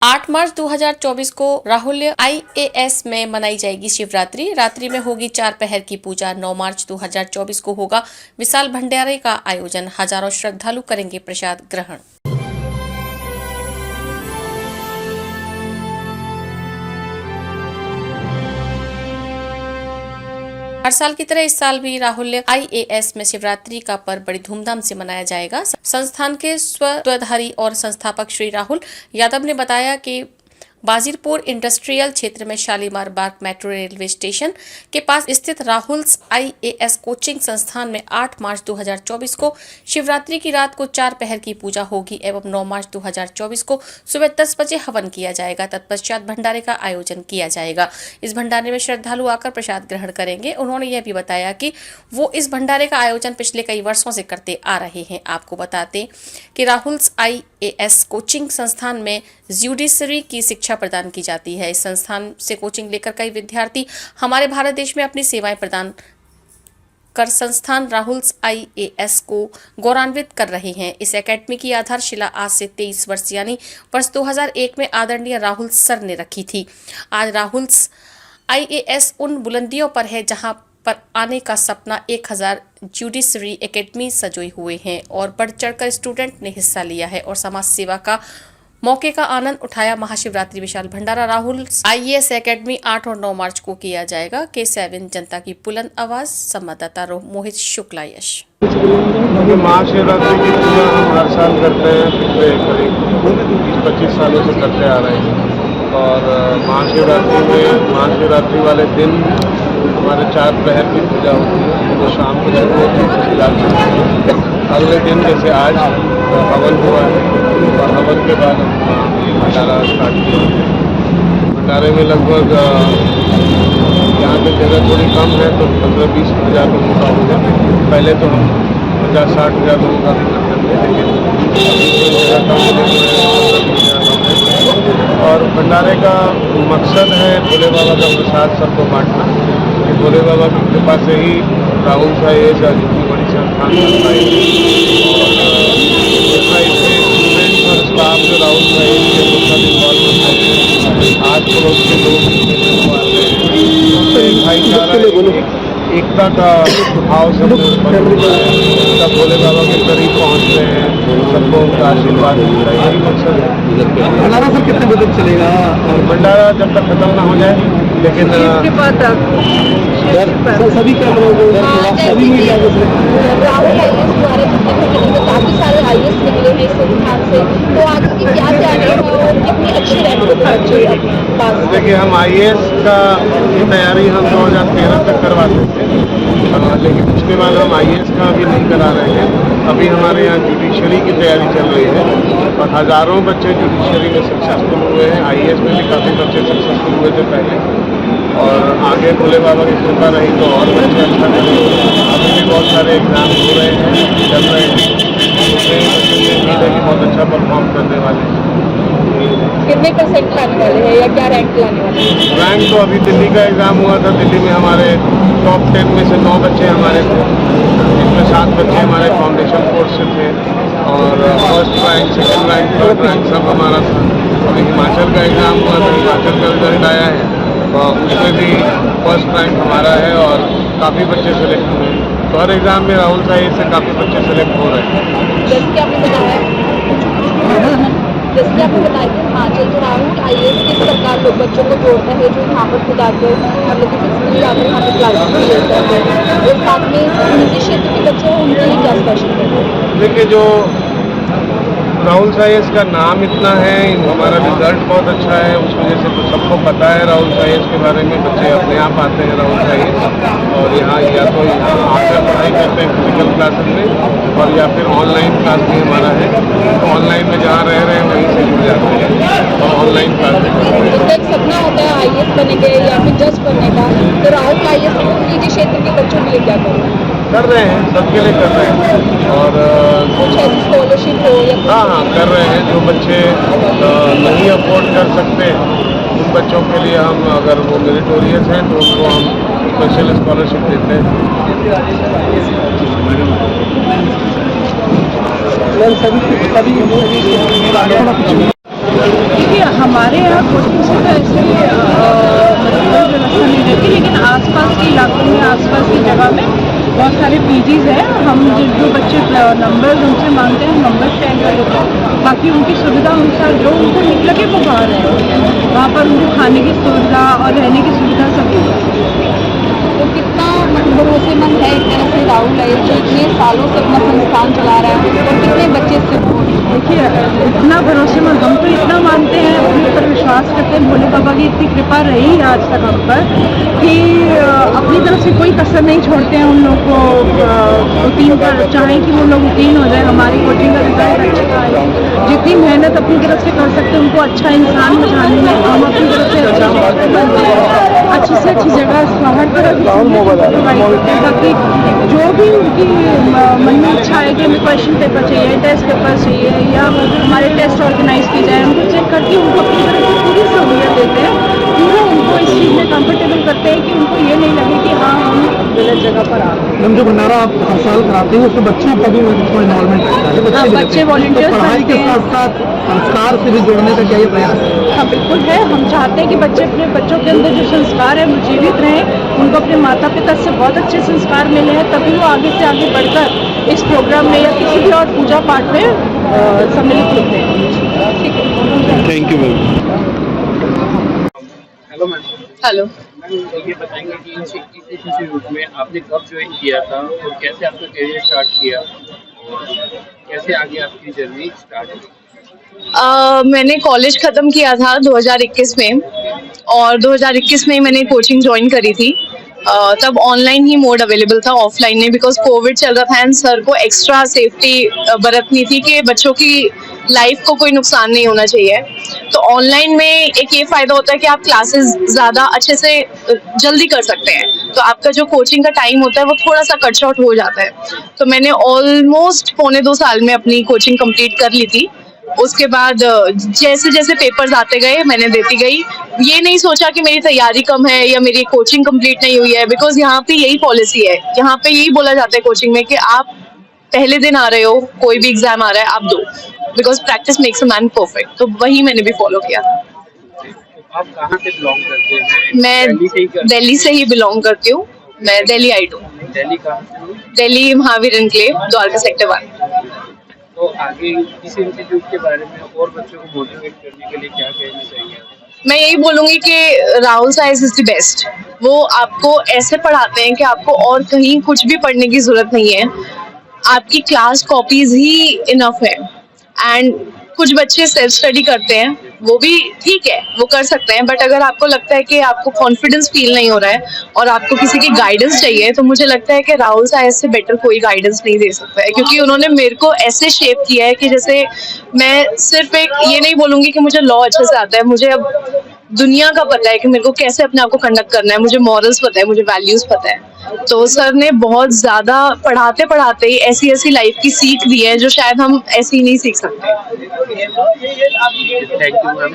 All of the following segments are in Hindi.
8 मार्च 2024 को राहुल IAS में मनाई जाएगी शिवरात्रि। रात्रि में होगी 4 पहर की पूजा। 9 मार्च 2024 को होगा विशाल भंडारे का आयोजन। हजारों श्रद्धालु करेंगे प्रसाद ग्रहण। हर साल की तरह इस साल भी राहुल IAS में शिवरात्रि का पर्व बड़ी धूमधाम से मनाया जाएगा। संस्थान के स्वत्वाधारी और संस्थापक श्री राहुल यादव ने बताया कि बाजिरपुर इंडस्ट्रियल क्षेत्र में शालीमार बाग मेट्रो रेलवे स्टेशन के पास स्थित राहुल्स IAS कोचिंग संस्थान में 8 मार्च 2024 को शिवरात्रि की रात को 4 पहर की पूजा होगी एवं 9 मार्च 2024 को सुबह 10 बजे हवन किया जाएगा। तत्पश्चात भंडारे का आयोजन किया जाएगा। इस भंडारे में श्रद्धालु आकर प्रसाद ग्रहण करेंगे। उन्होंने यह भी बताया कि वो इस भंडारे का आयोजन पिछले कई वर्षों से करते आ रहे हैं। आपको बताते कि राहुल्स IAS कोचिंग संस्थान में ज्यूडिशरी की शिक्षा प्रदान की जाती है। इस संस्थान से कोचिंग लेकर कई विद्यार्थी हमारे भारत देश में अपनी सेवाएं प्रदान कर संस्थान राहुल्स IAS को गौरवान्वित कर रहे हैं। इस एकेडमी की आधारशिला आज से 23 वर्ष यानी वर्ष 2001 में आदरणीय राहुल सर ने रखी थी। आज राहुल्स IAS उन बुलंदियों पर है जहां पर आने का सपना 1000 ज्यूडिशरी एकेडमी सजोए हुए हैं और बढ़ चढ़कर स्टूडेंट ने हिस्सा लिया है और समाज सेवा का मौके का आनंद उठाया। महाशिवरात्रि विशाल भंडारा राहुल IAS एकेडमी 8 और 9 मार्च को किया जाएगा। K7 जनता की बुलंद आवाज, संवाददाता मोहित शुक्ला। यश महाशिवरात्रि की पूजा हम हर साल करते हैं, पिछले करीब 20-25 सालों से करते आ रहे हैं। और महाशिवरात्रि वाले दिन हमारे 4 पहर की पूजा होती है, वो शाम को शुरू होती है। अगले दिन जैसे आज हवन हुआ है और हवन के बाद हम भंडारा स्टार्ट किया। भंडारे में लगभग यहाँ पे जगह थोड़ी कम है तो 15-20 हज़ार लोगों का होगा। पहले तो हम 50-60 हज़ार लोगों का भी करते थे, लेकिन अभी जगह कम है। और भंडारे का मकसद है भोले बाबा का प्रसाद सबको बांटना। कि भोले बाबा की कृपा से ही राहुल IAS जितनी बड़ी संस्थान बन पाई और स्टूडेंट्स और स्टाफ जो राहुल IAS के लोकल इन्वॉल्व होते हैं, आज पड़ोस के लोग भाईचारा एकता का भाव सब सब भोले बाबा के करीब पहुँचते हैं, सबको उनका आशीर्वाद मिलता है। यही मकसद है। भंडारा सर कितने बजे चलेगा? और भंडारा जब तक खत्म ना हो जाए, लेकिन सभी कैमरों को सभी मीडिया को राहुल IAS द्वारा काफी सारे IAS निकले हैं इस संस्थान से, तो आपकी क्या तैयारी है और कितनी अच्छी रैंक बच्चे? देखिए, हम IAS का तैयारी हम 2013 तक करवाते थे, लेकिन उसके बाद हम IAS का अभी नहीं करा रहे हैं। अभी हमारे यहाँ जुडिशरी की तैयारी चल रही है और हज़ारों बच्चे जुडिशरी में सक्सेसफुल हुए हैं। IAS में भी काफ़ी बच्चे सक्सेसफुल हुए थे पहले, और आगे भोले बाबा की कृपा रही तो और बच्चे अच्छा करेंगे। अभी भी बहुत सारे एग्जाम हो रहे हैं, चल रहे हैं, उम्मीद है कि बहुत अच्छा परफॉर्म करने वाले हैं। कितने परसेंट लाने वाले हैं या क्या रैंक लाने वाले हैं? रैंक तो अभी दिल्ली का एग्ज़ाम हुआ था, दिल्ली में हमारे टॉप 10 में से 9 बच्चे हमारे थे, जिसमें 7 बच्चे हमारे फाउंडेशन कोर्स से थे और first rank, second rank, third rank सब हमारा था। अभी हिमाचल का एग्ज़ाम हुआ था, हिमाचल का रिजल्ट आया है, उसमें भी फर्स्ट रैंक हमारा है और काफ़ी बच्चे सेलेक्ट हुए हैं। तो हर एग्ज़ाम में राहुल IAS से काफ़ी बच्चे सेलेक्ट हो रहे हैं। जैसे कि आपने बताया कि हिमाचल जो राहुल IAS की सरकार लोग बच्चों को जोड़ता है, जो यहाँ पर खुद आकर मतलब कि स्कूल आकर यहाँ पर क्लासेस लेता है, और साथ में निजी क्षेत्र के बच्चे हैं, उनके लिए क्या स्पेशल करते हैं? देखिए, जो राहुल IAS का नाम इतना है, हमारा रिजल्ट बहुत अच्छा है, उस वजह से तो सबको पता है राहुल IAS के बारे में। बच्चे अपने आप आते हैं राहुल IAS और यहाँ या तो आकर पढ़ाई करते हैं फिजिकल क्लासेस में, और या फिर ऑनलाइन क्लास भी हमारा है। तो ऑनलाइन में जहाँ रह रहे हैं वहीं से जुड़ जाते हैं और ऑनलाइन क्लास भी करते हैं। उसका एक सपना होता है IAS बनने के या फिर जज बनने का, तो राहुल IAS निजी क्षेत्र के बच्चों के लिए क्या कर रहे हैं? सबके लिए कर रहे हैं। और कुछ ऐसी स्कॉलरशिप हो या हाँ कर रहे हैं। जो बच्चे नहीं अफोर्ड कर सकते उन बच्चों के लिए हम, अगर वो मेरिटोरियस हैं तो उनको हम स्पेशल स्कॉलरशिप देते हैं। देखिए हमारे यहाँ कोचिंग से तो ऐसे मतलब कोई व्यवस्था नहीं रहती, लेकिन आसपास के इलाकों में, आसपास की जगह में बहुत सारे पीजीज हैं। हम जो बच्चे नंबर उनसे मांगते हैं, नंबर शेयर कर देते हैं। बाकी उनकी सुविधा अनुसार जो उनको ठीक लगे वो बाहर रहें, वहाँ पर उनको खाने की सुविधा और रहने की सुविधा सब होगी। तो कितना भरोसेमंद है एक तरह से राहुल है जो इतने सालों से अपना संस्थान चला रहा है और कितने बच्चे इससे देखिए इतना भरोसेमंद, हम तो इतना मानते हैं, अपने ऊपर विश्वास करते हैं, भोले बाबा की इतनी कृपा रही है आज तक हम पर कि अपनी तरफ से कोई कसर नहीं छोड़ते हैं उन लोगों को रूटीन पर, चाहें कि वो लोग रूटीन हो जाए, हमारी कोचिंग का रिजल्ट अच्छा आए, जितनी मेहनत अपनी तरफ से कर सकते हैं उनको अच्छा इंसान बनाने में हम अपनी तरफ से अच्छी से अच्छी जगह हर तरह की प्रोवाइड करते हैं, ताकि जो भी उनकी मन में इच्छा है कि हमें क्वेश्चन पेपर चाहिए, टेस्ट पेपर चाहिए या हमारे टेस्ट ऑर्गेनाइज किए जाए, उनको चेक करके उनको अपनी तरफ से पूरी सहूलियत देते हैं, पूरा उनको इस चीज़ में कंफर्टेबल करते हैं कि उनको ये नहीं लगे कि हाँ हम गलत जगह पर आ गए। मैम जो भंडारा आप हर साल कराते हैं उसमें बच्चों का भी इन्वॉल्वमेंट रहता है, बच्चे वॉलंटियर्स पढ़ाई के साथ साथ संस्कार से भी जोड़ने का क्या ये प्रयास है? हाँ बिल्कुल है, हम चाहते हैं कि बच्चे अपने बच्चों के अंदर जो संस्कार है वो जीवित रहें, उनको अपने माता पिता से बहुत अच्छे संस्कार मिले हैं, तभी वो आगे से आगे बढ़कर इस प्रोग्राम में या किसी भी और पूजा पाठ में सम्मिलित होते हैं। ठीक है, thank you ma'am. Hello ma'am. Hello. Ma'am ये बताएंगे कि इंस्टीट्यूट में आपने कब ज्वाइन किया था और कैसे आपका करियर स्टार्ट किया और कैसे आगे आपकी जर्नी स्टार्ट हुई? मैंने कॉलेज ख़त्म किया था 2021 में और 2021 में मैंने कोचिंग ज्वाइन करी थी। तब ऑनलाइन ही मोड अवेलेबल था, ऑफलाइन नहीं, बिकॉज कोविड चल रहा था एंड सर को एक्स्ट्रा सेफ्टी बरतनी थी कि बच्चों की लाइफ को कोई नुकसान नहीं होना चाहिए। तो ऑनलाइन में एक ये फ़ायदा होता है कि आप क्लासेस ज़्यादा अच्छे से जल्दी कर सकते हैं, तो आपका जो कोचिंग का टाइम होता है वो थोड़ा सा कट शॉर्ट हो जाता है। तो मैंने ऑलमोस्ट 1.25 साल में अपनी कोचिंग कंप्लीट कर ली थी। उसके बाद जैसे जैसे पेपर्स आते गए मैंने देती गई, ये नहीं सोचा कि मेरी तैयारी कम है या मेरी कोचिंग कंप्लीट नहीं हुई है, बिकॉज यहाँ पे यही पॉलिसी है, यहाँ पे यही बोला जाता है कोचिंग में कि आप पहले दिन आ रहे हो, कोई भी एग्जाम आ रहा है आप दो, because practice makes a man perfect. तो वही मैंने भी फॉलो किया। आप कहाँ से बिलोंग करते हैं? मैं दिल्ली से ही बिलोंग करती हूँ, मैं दिल्ली आई हूँ। दिल्ली कहाँ से? Delhi Mahavir enclave, Dwarka sector 1। तो आगे इस इंस्टीट्यूट के बारे में और बच्चों को मोटिवेट करने के लिए क्या कहना चाहिए? मैं यही बोलूंगी कि Rahul science is the best. वो आपको ऐसे पढ़ाते हैं कि आपको और कहीं कुछ भी पढ़ने की जरूरत नहीं है, आपकी क्लास कॉपीज ही इनफ है। एंड कुछ बच्चे सेल्फ स्टडी करते हैं, वो भी ठीक है, वो कर सकते हैं, बट अगर आपको लगता है कि आपको कॉन्फिडेंस फील नहीं हो रहा है और आपको किसी की गाइडेंस चाहिए, तो मुझे लगता है कि राहुल साइंस से बेटर कोई गाइडेंस नहीं दे सकता है, क्योंकि उन्होंने मेरे को ऐसे शेप किया है कि जैसे मैं सिर्फ एक ये नहीं बोलूँगी कि मुझे लॉ अच्छे से आता है, मुझे अब दुनिया का पता है कि मेरे को कैसे अपने आप को कंडक्ट करना है, मुझे मॉरल्स पता है, मुझे वैल्यूज पता है। तो सर ने बहुत ज़्यादा पढ़ाते पढ़ाते ही ऐसी ऐसी लाइफ की सीख दी है जो शायद हम ऐसे ही नहीं सीख सकते। Thank you ma'am.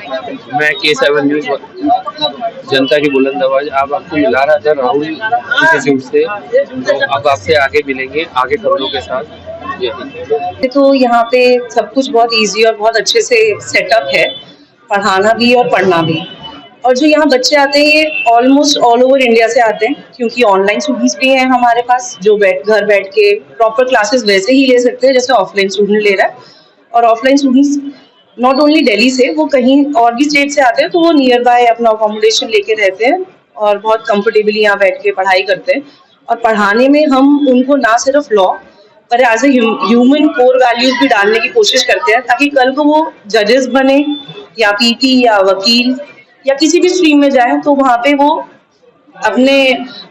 मैं K7 न्यूज़ जनता की बुलंद आवाज आप आपको मिला रहा था राहुल इंस्टीट्यूट से, तो अब आपसे आगे मिलेंगे आगे खबरों के साथ। तो यहाँ पे सब कुछ बहुत इजी और बहुत अच्छे से सेटअप है, पढ़ाना भी और पढ़ना भी। और जो यहाँ बच्चे आते हैं ये ऑलमोस्ट ऑल ओवर इंडिया से आते हैं, क्योंकि ऑनलाइन स्टूडेंट्स भी हैं हमारे पास जो घर बैठ के प्रॉपर क्लासेस वैसे ही ले सकते हैं जैसे ऑफलाइन स्टूडेंट ले रहा है। और offline students not only Delhi से, वो कहीं और भी स्टेट से आते हैं, तो वो नियर बाय अपना अकोमोडेशन लेके रहते हैं और बहुत कंफर्टेबली यहाँ बैठ के पढ़ाई करते हैं। और पढ़ाने में हम उनको ना सिर्फ लॉ पर as a human core values भी डालने की कोशिश करते हैं, ताकि कल को वो जजेस बने या पीटी या वकील या किसी भी स्ट्रीम में जाए तो वहाँ पे वो अपने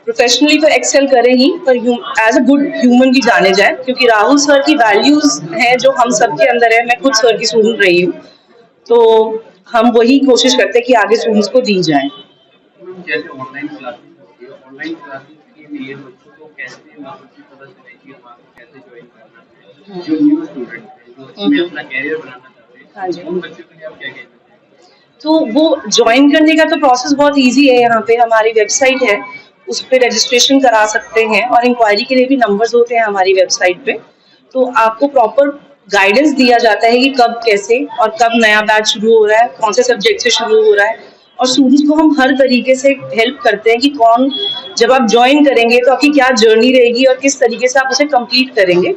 प्रोफेशनली तो एक्सेल करें ही, पर एज अ गुड ह्यूमन भी जाने जाए, क्योंकि राहुल सर की वैल्यूज हैं जो हम सबके अंदर है। मैं खुद सर की स्टूडेंट रही हूँ, तो हम वही कोशिश करते हैं कि आगे स्टूडेंट्स को दी जाए। जैसे ऑनलाइन क्लासेस के लिए बच्चों को कैसे पता चलेगी वहाँ को कैसे ज्वाइन करना है, जो न्यू स्टूडेंट है जो इसमें अपना कैरियर बनाना चाहते हैं, उन बच्चों के लिए आप क्या कहते हैं? तो वो ज्वाइन करने का तो प्रोसेस बहुत इजी है। यहाँ पे हमारी वेबसाइट है, उस पर रजिस्ट्रेशन करा सकते हैं और इंक्वायरी के लिए भी नंबर्स होते हैं हमारी वेबसाइट पे। तो आपको प्रॉपर गाइडेंस दिया जाता है कि कब कैसे और कब नया बैच शुरू हो रहा है, कौन से सब्जेक्ट से शुरू हो रहा है, और स्टूडेंट्स को हम हर तरीके से हेल्प करते हैं कि कौन, जब आप ज्वाइन करेंगे तो आपकी क्या जर्नी रहेगी और किस तरीके से आप उसे कंप्लीट करेंगे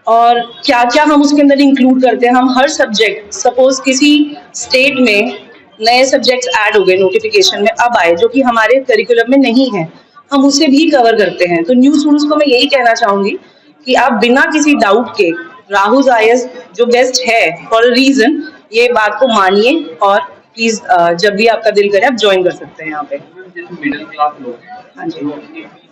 और क्या क्या हम उसके अंदर इंक्लूड करते हैं। हम हर सब्जेक्ट, सपोज किसी स्टेट में नए सब्जेक्ट्स ऐड हो गए नोटिफिकेशन में, अब आए जो कि हमारे करिकुलम में नहीं है, हम उसे भी कवर करते हैं। तो न्यू स्टूडेंट्स को मैं यही कहना चाहूंगी कि आप बिना किसी डाउट के राहुल आईएएस जो बेस्ट है फॉर अ रीजन, ये बात को मानिए और प्लीज जब भी आपका दिल करे आप ज्वाइन कर सकते हैं यहाँ पे। मिडिल क्लास लोग हैं, हाँ जी,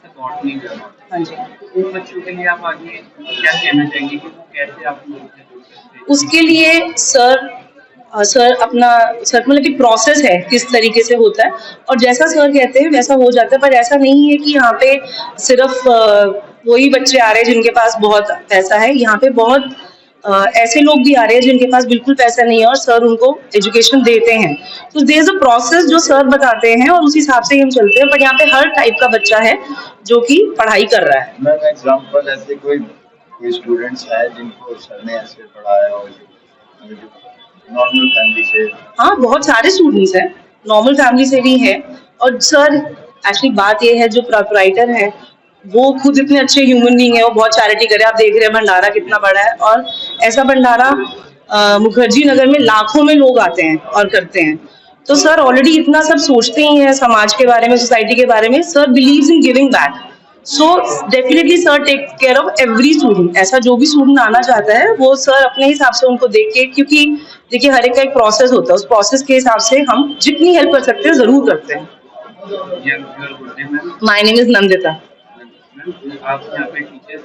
अफोर्ड नहीं कर पाते, हाँ जी। उन बच्चों के लिए आप आगे क्या कहना चाहेंगे कि वो कैसे आप लोगों से जुड़ सकते हैं? उसके लिए सर अपना सर मतलब कि प्रोसेस है किस तरीके से होता है, और जैसा सर कहते हैं वैसा हो जाता है। पर ऐसा नहीं है कि यहाँ पे सिर्फ वही बच्चे आ रहे हैं जिनके पास बहुत पैसा है, यहाँ पे बहुत ऐसे लोग भी आ रहे हैं जिनके पास बिल्कुल पैसा नहीं है और सर उनको एजुकेशन देते हैं। तो देयर इज अ प्रोसेस जो सर बताते हैं और उस हिसाब से ही हम चलते हैं। पर यहाँ पे हर टाइप का बच्चा है जो कि पढ़ाई कर रहा है। मैम एग्जांपल ऐसे कोई स्टूडेंट्स है जिनको सर ने ऐसे पढ़ाया और जो नॉर्मल फैमिली से? हाँ, बहुत सारे स्टूडेंट्स हैं, नॉर्मल फैमिली से भी हैं। और सर एक्चुअली बात ये है, जो प्रोप्राइटर है वो खुद इतने अच्छे ह्यूमन बीइंग है, वो बहुत चैरिटी करे। आप देख रहे हैं भंडारा कितना बड़ा है, और ऐसा भंडारा मुखर्जी नगर में लाखों में लोग आते हैं और करते हैं। तो सर ऑलरेडी इतना सब सोचते ही हैं समाज के बारे में, सोसाइटी के बारे में। Sir believes in giving back, so definitely sir take care of every student. ऐसा जो भी स्टूडेंट आना चाहता है वो सर अपने हिसाब से उनको देख के, क्योंकि देखिए हर एक का एक प्रोसेस होता है, उस प्रोसेस के हिसाब से हम जितनी हेल्प कर सकते हैं जरूर करते हैं। My name is Nandita. आप यहाँ पे टीचर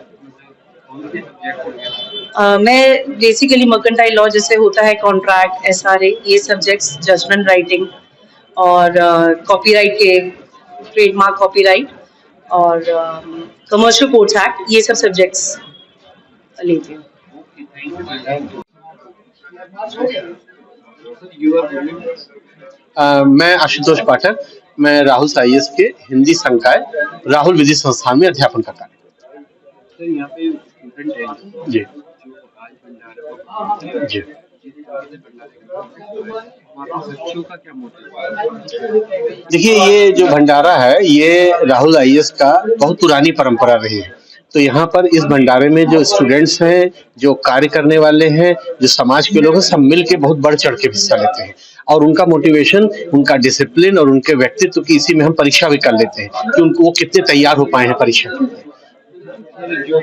कौन से सब्जेक्ट? मैं बेसिकली मर्केंटाइल लॉ जैसे होता है, कॉन्ट्रैक्ट, एसआरए, ये सब्जेक्ट्स, जजमेंट राइटिंग और कॉपीराइट के ट्रेडमार्क कॉपीराइट और कमर्शियल कोर्ट्स एक्ट, ये सब सब्जेक्ट्स लेती हूँ। मैं आशुतोष पाठक, मैं राहुल आईएएस के हिंदी संकाय राहुल विधि संस्थान में अध्यापन का कार्य करता हूँ। सर यहाँ पे स्टूडेंट है जी जो आज भंडारा जी। बच्चों का क्या मोटिव? देखिए, ये जो भंडारा है ये राहुल आईएएस का बहुत पुरानी परंपरा रही है। तो यहाँ पर इस भंडारे में जो स्टूडेंट्स हैं, जो कार्य करने वाले हैं, जो समाज के लोग हैं, सब मिल के बहुत बढ़ चढ़ के हिस्सा लेते हैं। और उनका मोटिवेशन, उनका डिसिप्लिन और उनके व्यक्तित्व की इसी में हम परीक्षा भी कर लेते हैं कि उनको वो कितने तैयार हो पाए हैं परीक्षा के लिए। जो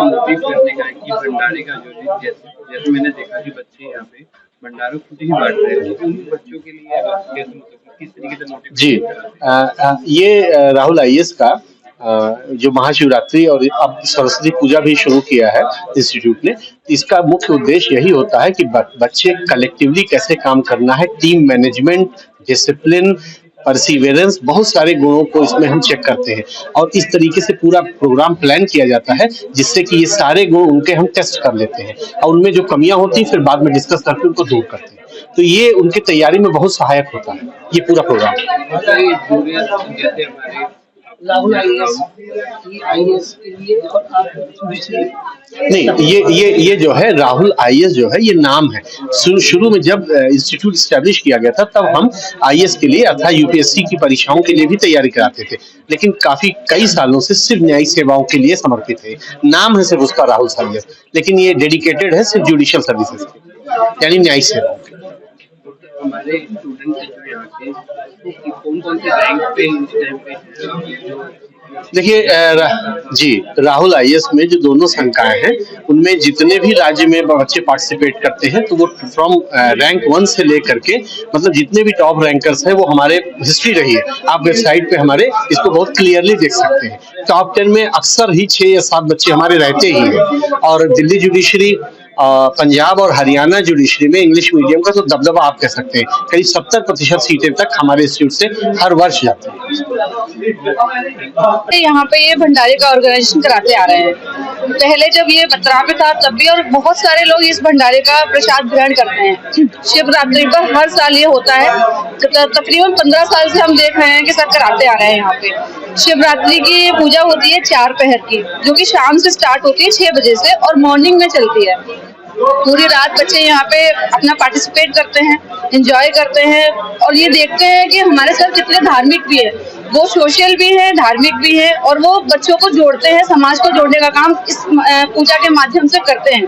मोटिव करने का कि भंडारे का जो जैसे मैंने देखा कि बच्चे यहाँ पे भंडारा खुद ही बांट रहे हैं, तो उन बच्चों के लिए किस तरीके से मोटिव? जी, ये राहुल आईएएस का जो महाशिवरात्रि और अब सरस्वती पूजा भी शुरू किया है इंस्टीट्यूट ने, इसका मुख्य उद्देश्य यही होता है कि बच्चे कलेक्टिवली कैसे काम करना है, टीम मैनेजमेंट, डिसिप्लिन, परसिवेरेंस, बहुत सारे गुणों को इसमें हम चेक करते हैं। और इस तरीके से पूरा प्रोग्राम प्लान किया जाता है जिससे कि ये सारे गुण उनके हम टेस्ट कर लेते हैं और उनमें जो कमियां होती हैं फिर बाद में डिस्कस करके उनको दूर करते हैं। तो ये उनकी तैयारी में बहुत सहायक होता है ये पूरा प्रोग्राम। राहुल आईएएस के लिए और आप दूसरे? नहीं, ये जो है राहुल आईएएस जो है ये नाम है। शुरू में जब इंस्टीट्यूट स्टैब्लिश किया गया था तब हम आईएएस के लिए अर्थात यूपीएससी की परीक्षाओं के लिए भी तैयारी कराते थे, लेकिन कई सालों से सिर्फ न्यायिक सेवाओं के लिए समर्पित है। नाम है सिर्फ उसका राहुल आईएएस, लेकिन ये डेडिकेटेड है सिर्फ जुडिशियल सर्विसेज के, यानी न्यायिक सेवाओं के। हमारे स्टूडेंट जो यहाँ के कौन से रैंक पे इस टाइम पे? देखिए जी, राहुल आईएएस में जो दोनों संकाय हैं उनमें जितने भी राज्य में बच्चे पार्टिसिपेट करते हैं तो वो फ्रॉम रैंक 1 से लेकर के, मतलब जितने भी टॉप रैंकर्स हैं वो हमारे हिस्ट्री रही है। आप वेबसाइट पे हमारे इसको बहुत क्लियरली देख सकते हैं। टॉप 10 में अक्सर ही 6 या 7 बच्चे हमारे रहते ही हैं। और दिल्ली जुडिशरी, पंजाब और हरियाणा जुडिशरी में इंग्लिश मीडियम का तो दबदबा आप कह सकते हैं। करीब 70% सीटें तक हमारे इंस्टीट्यूट से हर वर्ष जाती हैं। यहाँ पे ये भंडारे का ऑर्गेनाइजेशन कराते आ रहे हैं पहले जब ये बतरा पे था तब भी, और बहुत सारे लोग इस भंडारे का प्रसाद ग्रहण करते हैं। शिवरात्रि पर हर साल ये होता है, तकरीबन 15 साल से हम देख रहे हैं कि सब कराते आ रहे हैं यहाँ पे। शिवरात्रि की पूजा होती है 4 पहर की, जो कि शाम से स्टार्ट होती है 6 बजे से और मॉर्निंग में चलती है। पूरी रात बच्चे यहाँ पे अपना पार्टिसिपेट करते हैं, एंजॉय करते हैं और ये देखते हैं कि हमारे सर कितने धार्मिक भी है, वो सोशल भी है, धार्मिक भी है, और वो बच्चों को जोड़ते हैं, समाज को जोड़ने का काम इस पूजा के माध्यम से करते हैं।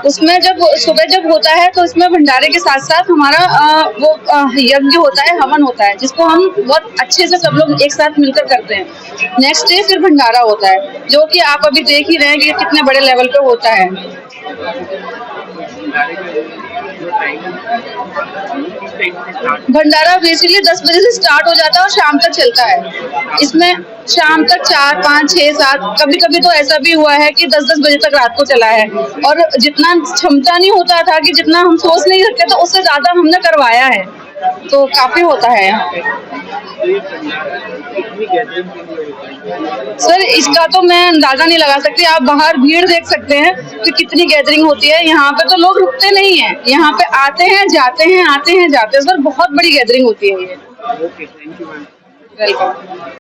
उसमें जब सुबह जब होता है तो इसमें भंडारे के साथ साथ हमारा वो यज्ञ होता है, हवन होता है, जिसको हम बहुत अच्छे से सब लोग एक साथ मिलकर करते हैं। नेक्स्ट डे फिर भंडारा होता है, जो कि आप अभी देख ही रहे हैं कि कितने बड़े लेवल पे होता है। भंडारा बेसिकली 10 बजे से स्टार्ट हो जाता है और शाम तक चलता है। इसमें शाम तक 4, 5, 6, 7, कभी कभी तो ऐसा भी हुआ है कि 10-10 बजे तक रात को चला है, और जितना क्षमता नहीं होता था कि जितना हम सोच नहीं सकते, तो उससे ज्यादा हमने करवाया है, तो काफी होता है यहाँ पे। सर इसका तो मैं अंदाजा नहीं लगा सकती, आप बाहर भीड़ देख सकते हैं कि कितनी गैदरिंग होती है। यहाँ पे तो लोग रुकते नहीं हैं, यहाँ पे आते हैं जाते हैं, आते हैं जाते हैं। सर बहुत बड़ी गैदरिंग होती है ये। Okay, thank you ma'am. Welcome.